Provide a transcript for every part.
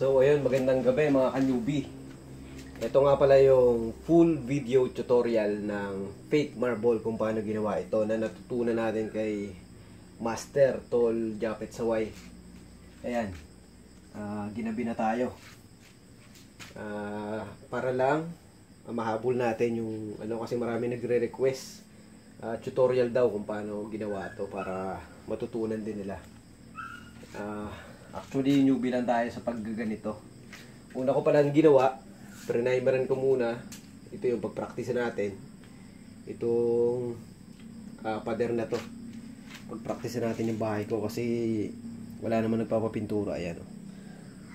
So ayun, magandang gabi mga ka-newbie. Ito nga pala yung full video tutorial ng fake marble kung paano ginawa ito na natutunan natin kay Master Tol Japet Saway. Ayan, ginabi na tayo. Para lang mahabol natin yung kasi marami nagre-request tutorial daw kung paano ginawa ito para matutunan din nila. Actually, newbie lang tayo sa paggaganito. Una ko palang ginawa, primeran ko muna. Ito yung pagpractice natin. Itong pader na to. Pagpractice natin yung bahay ko kasi wala naman nagpapapintura. Ayan,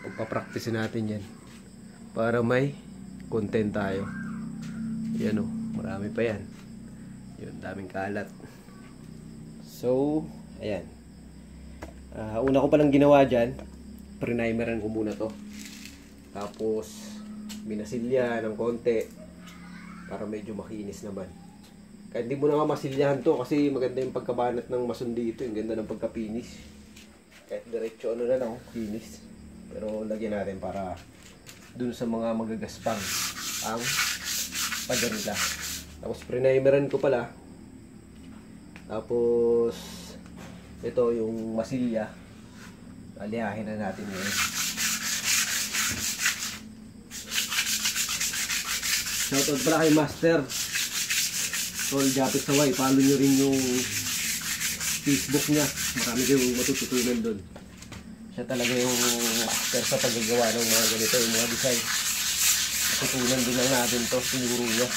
pagpapractice natin yan para may content tayo. Ayan, marami pa yan. Yun, daming kalat. So, ayan. Una ko palang ginawa dyan, primeran ko muna to. Tapos, minasilya ng konti para medyo makinis naman. Kaya hindi mo na nga masilyahan to kasi maganda yung pagkabanat ng mason dito. Yung ganda ng pagka-finish. Kahit diretso na lang, finish. Pero lagyan natin para dun sa mga magagaspang ang paderila. Tapos, primeran ko pala. Tapos, ito yung masilya. Alihahin na natin yun. Shoutout pala kay Master Tol Japet Saway. Follow nyo rin yung Facebook niya. Marami kayong matututunan doon. Siya talaga yung master sa paggagawa ng mga ganito, yung mga design. Matutunan din lang natin to. Tinuro niya.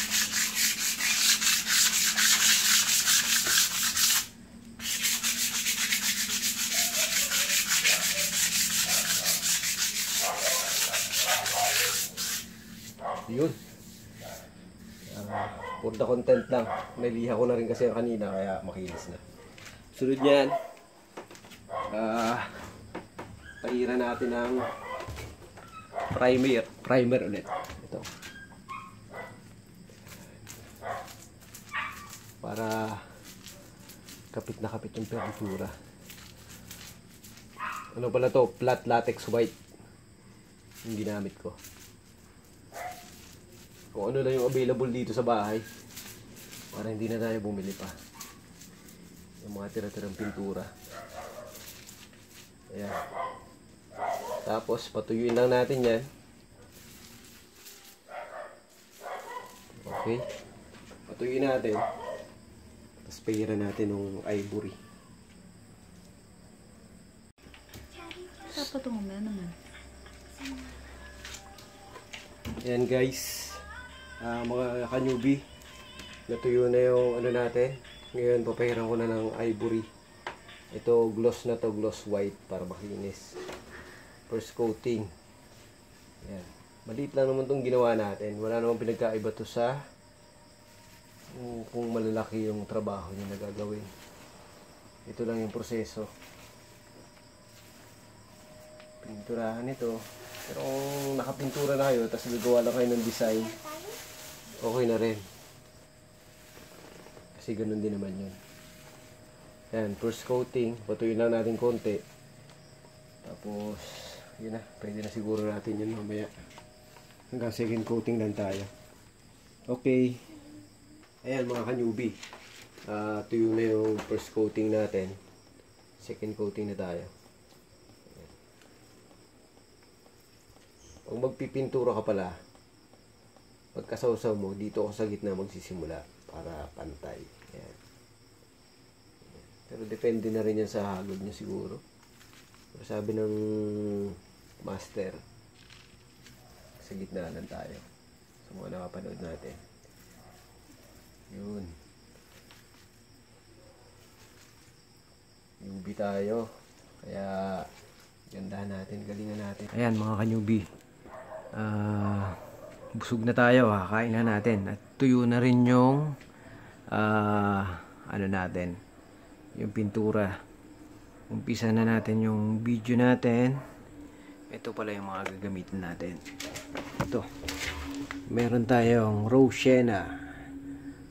Yun. For the content lang. Naliha ko na rin kasi ang kanina kaya makinis na. Sunod niyan, pahiran natin ng primer ulit. Ito. Para kapit na kapit yung pintura. Ano pala to? Flat latex white yung ginamit ko. Kung ano lang yung available dito sa bahay para hindi na tayo bumili pa yung mga tira-tirang pintura. Ayan. Tapos patuyuin lang natin yan. Okay, patuyuin natin. Tapos pahiran natin ng ivory. Dapat umamaya naman. Ayan guys, mga ka-newbie, natuyo na yung natin. Ngayon papahiran ko na ng ivory. Ito gloss na to, gloss white para makinis. First coating. Ayan. Maliit lang naman itong ginawa natin. Wala namang pinagkaiba to sa kung malalaki yung trabaho niya na gagawin. Ito lang yung proseso. Pinturahan ito. Pero kung nakapintura na kayo, tapos gagawa lang kayo ng design, okay na rin. Kasi ganun din naman yun. Yan, first coating. Patuyin lang natin konti. Tapos, yun na. Pwede na siguro natin yun mamaya. Hanggang second coating lang tayo. Okay. Ayan mga ka-newbie. Tuyo na yung first coating natin. Second coating na tayo. Pag magpipintura ka pala, pagkasawsaw mo, dito ako sa gitna magsisimula para pantay. Ayan. Pero depende na rin yan sa hagod niya siguro. Pero sabi ng master, sa gitna lang tayo. Sa mga nakapanood natin. Yun. Newbie tayo. Kaya, gandahan natin, galingan natin. Ayan mga ka-newbie. Busog na tayo, kain na natin at tuyo na rin yung natin, yung pintura. Umpisa na natin yung video natin. Ito pala yung mga gagamitin natin. Ito, meron tayong Rose Sienna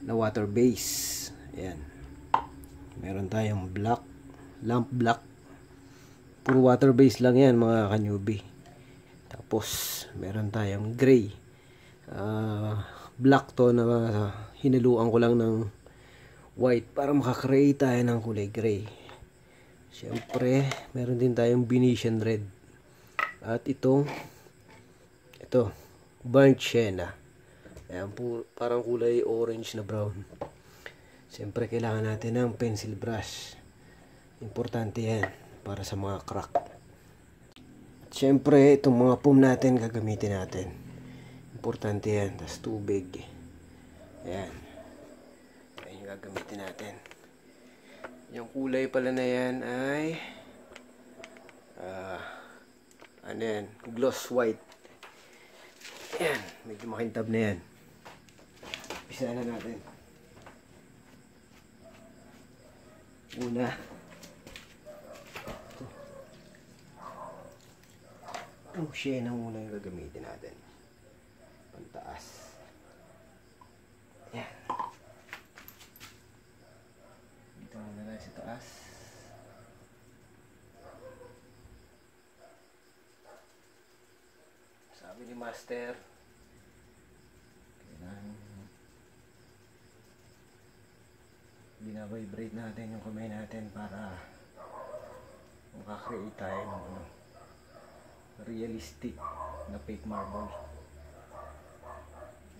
na water base. Ayan, meron tayong lamp black. Puro water base lang yan mga ka-newbie. Tapos meron tayong gray. Black to na hinaluan ko lang ng white para makakreate tayo ng kulay gray. Siyempre, meron din tayong Venetian red. At ito, burnt sienna. Ayan po, parang kulay orange na brown. Siyempre, kailangan natin ng pencil brush. Importante yan para sa mga crack. At siyempre, itong mga foam natin gagamitin natin. Importante yan. Tas tubig. Ayan. Ayan yung gagamitin natin. Yung kulay pala na yan ay ano yan? Gloss white. Ayan. Medyo makintab na yan. Umpisa na natin. Una. Itong sienna muna yung gagamitin natin. Pantaas. Ayan. Dito muna lang sa taas. Sabi ni Master, kailangan binavibrate natin yung kamay natin para makakreate tayo ng realistic na fake marble.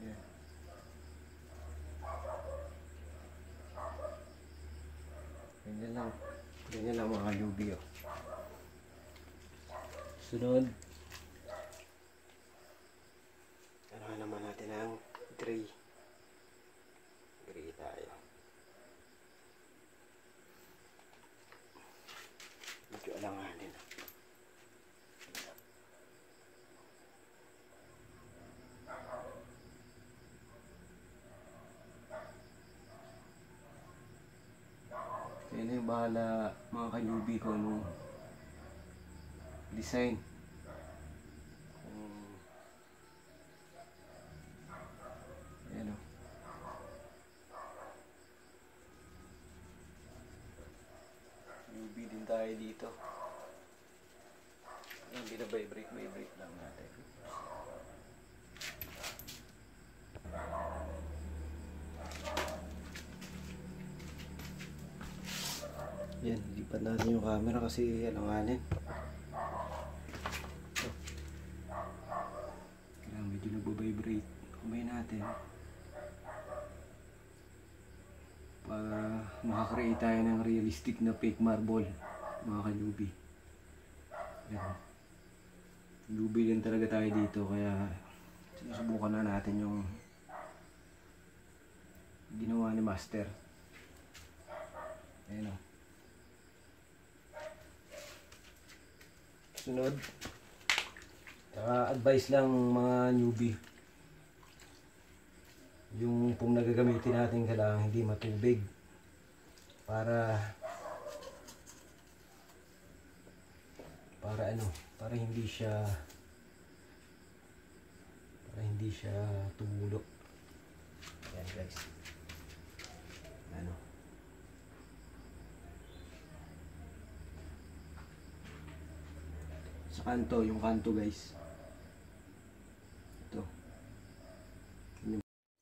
Ayan. Ganyan lang mga kalubi. Sunod, ano naman natin ang gray tayo. Medyo alanganin. Kaya na yung bahala mga kalubi ko anong design. Ayan o. Kalubi din tayo dito. Ayan, binabibrate lang natin. Yan, lipat natin yung camera kasi alanganin. Kailangan medyo nagbabibrate. Kamay natin para makakreate tayo ng realistic na fake marble, mga kalubi. Yan. Lubi din talaga tayo dito, kaya sinusubukan na natin yung ginawa ni Master. Ayan o. Sunod, advice lang mga newbie, yung foam na gagamitin natin kailangan hindi matubig para hindi siya tumulo. Ayan guys, sa kanto, yung kanto guys. Ito.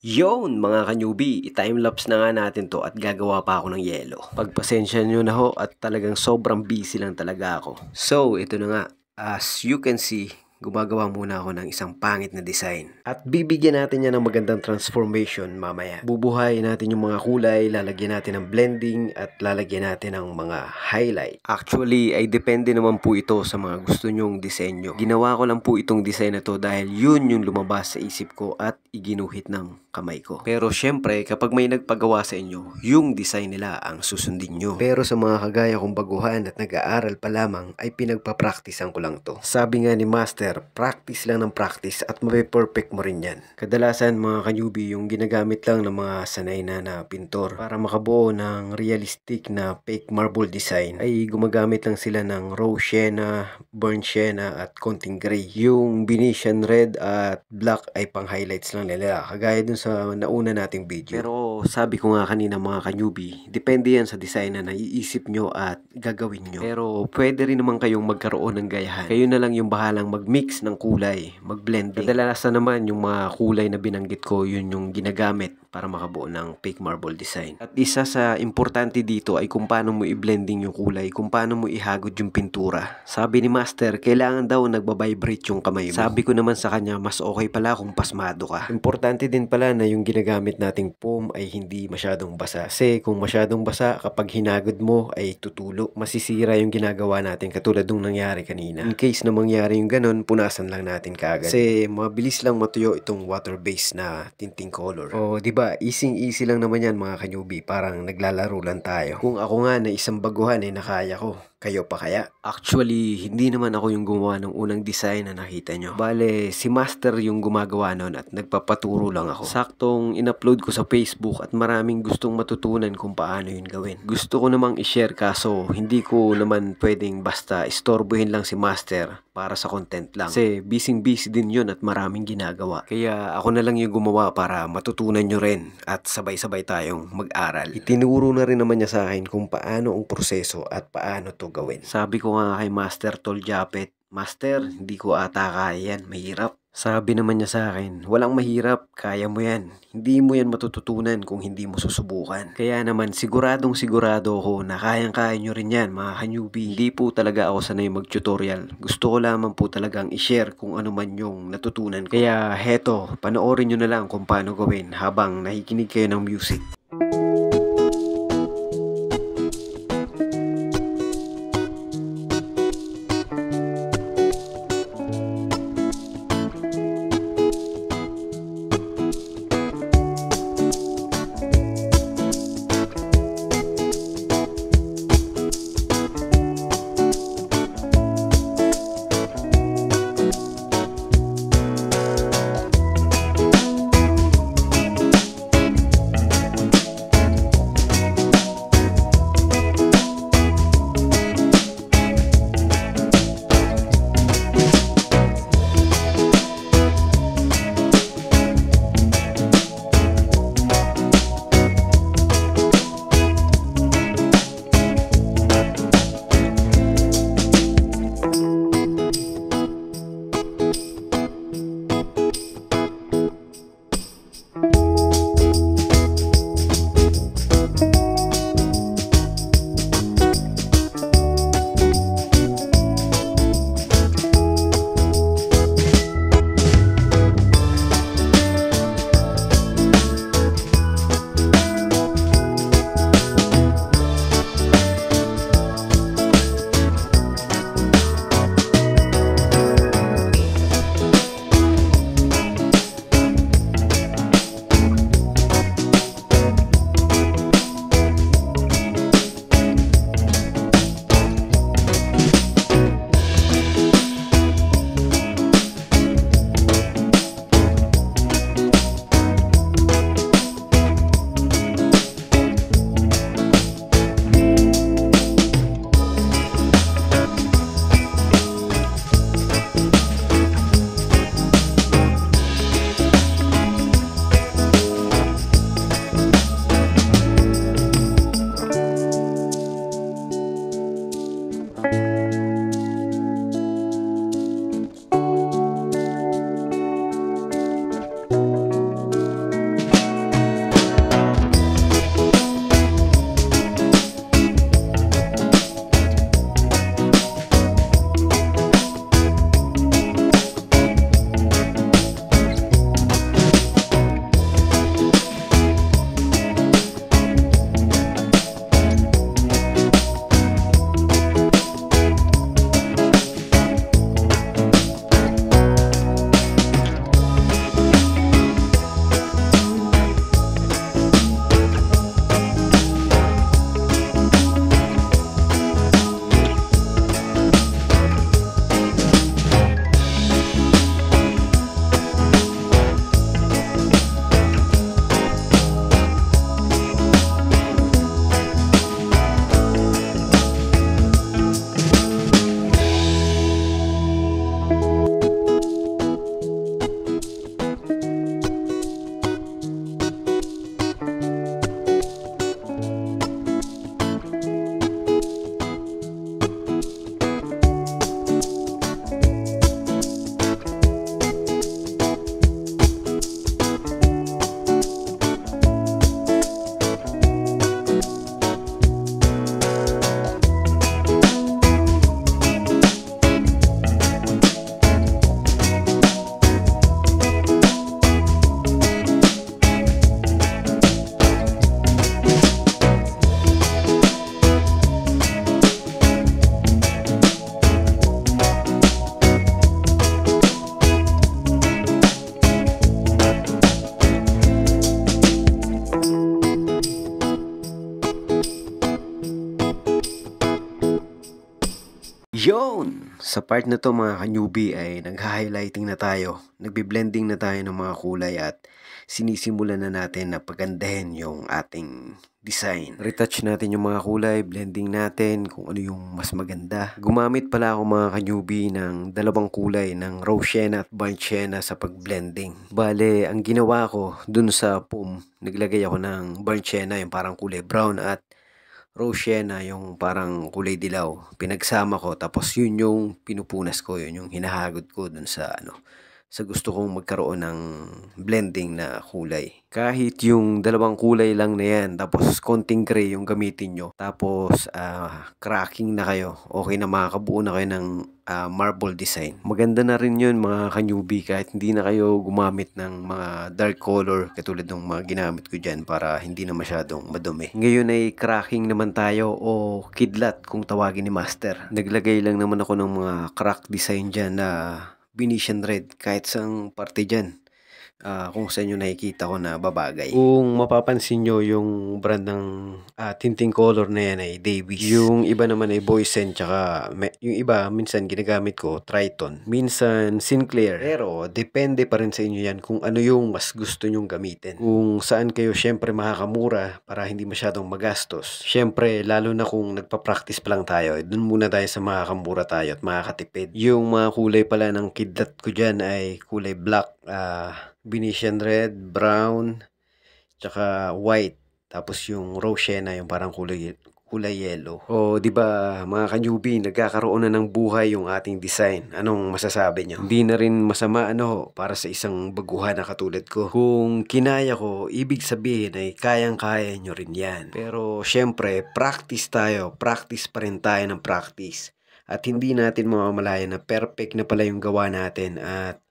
Yon mga kanyubi, i-timelapse na nga natin to at gagawa pa ako ng yelo. Pagpasensya nyo na ho at talagang sobrang busy lang talaga ako. So, ito na nga. As you can see, gumagawa muna ako ng isang pangit na design. At bibigyan natin yan ng magandang transformation mamaya. Bubuhayin natin yung mga kulay, lalagyan natin ng blending, at lalagyan natin ng mga highlight. Actually, ay depende naman po ito sa mga gusto nyong disenyo. Ginawa ko lang po itong design na to dahil yun yung lumabas sa isip ko at iginuhit ng kamay ko. Pero syempre, kapag may nagpagawa sa inyo, yung design nila ang susundin nyo. Pero sa mga kagaya kong baguhan at nag-aaral pa lamang, ay pinagpa-practicean ko lang to. Sabi nga ni Master, practice lang ng practice at mape-perfect mo rin yan. Kadalasan mga kanyubi, yung ginagamit lang ng mga sanay na pintor para makabuo ng realistic na fake marble design ay gumagamit lang sila ng raw sienna, burnt sienna at konting gray. Yung Venetian red at black ay pang highlights lang nila, kagaya dun sa nauna nating video. Pero sabi ko nga kanina mga kanyubi, depende yan sa design na naiisip nyo at gagawin nyo. Pero pwede rin naman kayong magkaroon ng gayahan. Kayo na lang yung bahalang mag mag-mix ng kulay, mag-blending. Kadalasan naman yung mga kulay na binanggit ko, yun yung ginagamit para makabuo ng fake marble design. At isa sa importante dito ay kung paano mo i-blending yung kulay, kung paano mo ihagod yung pintura. Sabi ni Master, kailangan daw nagbabibrate yung kamay mo. Sabi ko naman sa kanya, mas okay pala kung pasmado ka. Importante din pala na yung ginagamit nating foam ay hindi masyadong basa. Kasi kung masyadong basa, kapag hinagod mo ay tutulo. Masisira yung ginagawa natin katulad nung nangyari kanina. In case na mangyari yung ganun, punasan lang natin kaagad. Kasi mabilis lang matuyo itong water-based na tinting color. O diba, easy lang naman yan mga ka-newbie. Parang naglalaro lang tayo. Kung ako nga na isang baguhan ay nakaya ko, kayo pa kaya? Actually, hindi naman ako yung gumawa ng unang design na nakita nyo. Bale, si Master yung gumagawa nun at nagpapaturo lang ako. Saktong in-upload ko sa Facebook at maraming gustong matutunan kung paano yun gawin. Gusto ko namang i-share kaso hindi ko naman pwedeng basta istorbohin lang si Master para sa content lang. Kasi busy din yun at maraming ginagawa. Kaya ako na lang yung gumawa para matutunan nyo rin at sabay-sabay tayong mag-aral. Itinuro na rin naman niya sa akin kung paano ang proseso at paano to gawin. Sabi ko nga kay Master Tol Japet, Master, hindi ko ata kaya yan, mahirap. Sabi naman niya sa akin, walang mahirap, kaya mo yan. Hindi mo yan matututunan kung hindi mo susubukan. Kaya naman sigurado ako na kayang-kaya nyo rin yan mga ka-newbie. Hindi po talaga ako sanay mag-tutorial. Gusto ko lamang po talagang i-share kung ano man yung natutunan ko. Kaya heto, panoorin nyo na lang kung paano gawin habang nakikinig kayo ng music. Sa part na to mga ka-newbie ay nag-highlighting na tayo, nagbi-blending na tayo ng mga kulay at sinisimulan na natin na pagandahin yung ating design. Retouch natin yung mga kulay, blending natin kung ano yung mas maganda. Gumamit pala ako mga ka-newbie ng dalawang kulay ng rose sienna at burnt sienna sa pag-blending. Bale, ang ginawa ko dun sa foam, naglagay ako ng burnt sienna yung parang kulay brown at rose sienna yung parang kulay dilaw. Pinagsama ko tapos yun yung pinupunas ko, yun yung hinahagod ko dun sa sa gusto kong magkaroon ng blending na kulay. Kahit yung dalawang kulay lang na yan, tapos konting gray yung gamitin nyo, tapos cracking na kayo, okay na makakabuo na kayo ng marble design. Maganda na rin yun mga ka-newbie kahit hindi na kayo gumamit ng mga dark color katulad ng mga ginamit ko dyan para hindi na masyadong madumi. Ngayon ay cracking naman tayo o kidlat kung tawagin ni Master. Naglagay lang naman ako ng mga crack design dyan na Venetian red kahit sang parte dyan. Kung sa inyo nakikita ko na babagay. Kung mapapansin nyo yung brand ng tinting color na yan ay Davies. Yung iba naman ay Boysen tsaka yung iba minsan ginagamit ko Triton. Minsan Sinclair. Pero depende pa rin sa inyo yan kung ano yung mas gusto nyong gamitin. Kung saan kayo syempre makakamura para hindi masyadong magastos. Syempre lalo na kung nagpa-practice pa lang tayo, dun muna tayo sa makakamura tayo at makakatipid. Yung mga kulay pala ng kidlat ko dyan ay kulay black, Venetian red, brown, tsaka white. Tapos yung rose sienna yung parang kulay yellow. O di ba mga ka-newbie, nagkakaroon na ng buhay yung ating design. Anong masasabi nyo? Hindi na rin masama para sa isang baguhan na katulad ko. Kung kinaya ko, ibig sabihin ay kayang-kaya nyo rin yan. Pero syempre, practice tayo. Practice pa rin tayo ng practice. At hindi natin mamamalayan na perfect na pala yung gawa natin at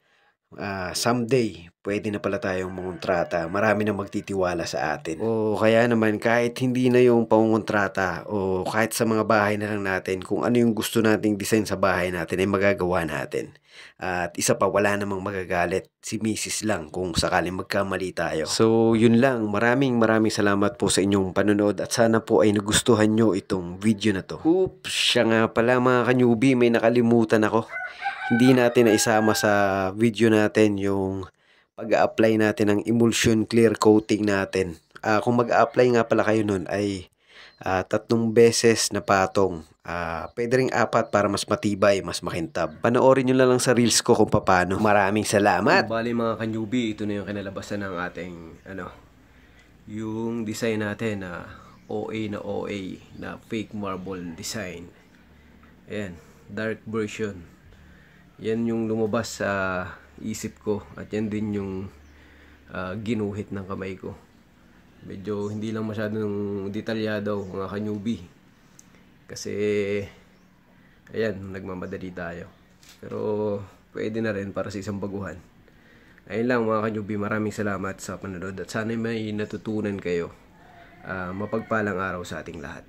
someday, pwede na pala tayong mangontrata. Marami na magtitiwala sa atin. O kaya naman, kahit hindi na yung pangontrata o kahit sa mga bahay na lang natin, kung ano yung gusto nating design sa bahay natin ay magagawa natin. At isa pa, wala namang magagalit. Si Mrs. lang kung sakaling magkamali tayo. So, yun lang. Maraming salamat po sa inyong panonood at sana po ay nagustuhan nyo itong video na to. Oops, siya nga pala mga ka-newbie, may nakalimutan ako. Hindi natin naisama sa video natin yung pag-a-apply natin ng emulsion clear coating natin. Kung mag-a-apply nga pala kayo nun ay 3 beses na patong. Pwede ring 4 para mas matibay, mas makintab. Panoorin nyo lang sa reels ko kung paano. Maraming salamat! Bali mga ka-newbie, ito na yung kinalabasan ng ating yung design natin na OA na fake marble design. Ayan, dark version. Yan yung lumabas sa isip ko at yan din yung ginuhit ng kamay ko. Medyo hindi lang masyadong detalyado mga ka-newbie kasi ayan, nagmamadali tayo, pero pwede na rin para sa isang baguhan. Ayun lang mga ka-newbie, maraming salamat sa panonood at sana may natutunan kayo. Mapagpalang araw sa ating lahat.